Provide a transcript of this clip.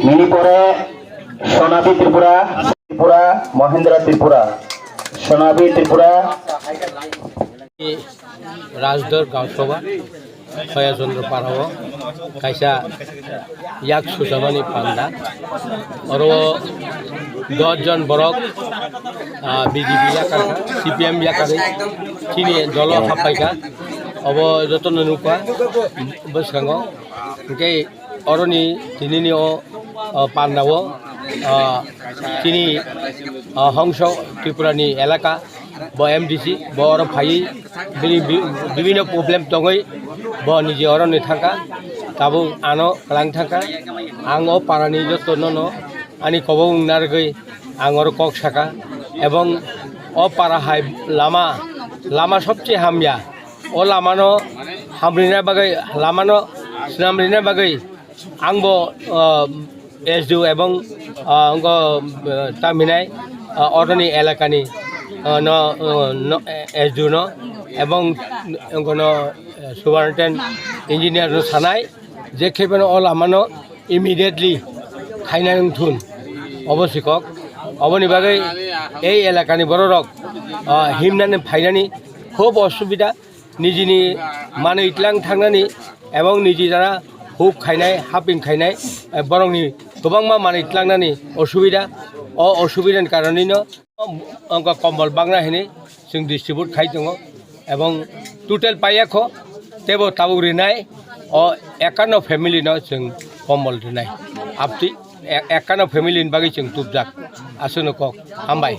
মিনিপুরে সোনাবি ত্রিপুরা, ত্রিপুরা মহেন্দ্র ত্রিপুরা, সোনাবি ত্রিপুরা। রাজদর গাঁওসভা ছয়াচন্দ্র পারাও কাইসা ইয়াক সুজামানি পান্ডা আরো 10 জন বরক BJP ইয়াকার CPM ইয়াকারে চিনি দল হাপাইকা অব যতন নুকা বসকাঙ্গ ওকে অরনি তিনিনি পান্ডাও চিনি হংস ত্রিপুরানি এলাকা ব এমডিসি ব অর ফাই বিভিন্ন প্রবলেম দङै ब निजे अरनि थाका ताबो आनो लां थाका आं ओ पारानि जतन न आनि कबो नारगै आं अर कक साका एवं ओ पारा हाय लामा सबसे हामया ओ लामानो हामरिना बागै लामानो स्नामरिना बागै आंबो एसडिउ एवं अंग तामिनाय अरनि एलाकानि न एसडिउ न एवं अंगनो सुपारिनटेन्डेन्ट इन्जिनियार सानाय जे खेबेनो अल आमानो इमिडिएटली खायनाय थुन अबशिकक अबनि बागै ए एलाकानि बररक हिमनानै फायनानै खूब असुबिदा निजिनि मानो इतलां थांनानै एवं निजि जाना हुक खायनाय हापिं खायनाय बरंनि गोबां मानो इतलांनानै असुबिदा अ असुबिदानि कारनैनो अंक कम्बल बांना हेने जों डिस्ट्रिब्युट खाय दङ एवं टोटेल पायाख तेबो ताबु रिनाय अ 51 फेमिलि न जों कम्बल रिनाय आपति 51 फेमिलिनि बागै जों तुबजाक आसुनो कक हामबाय।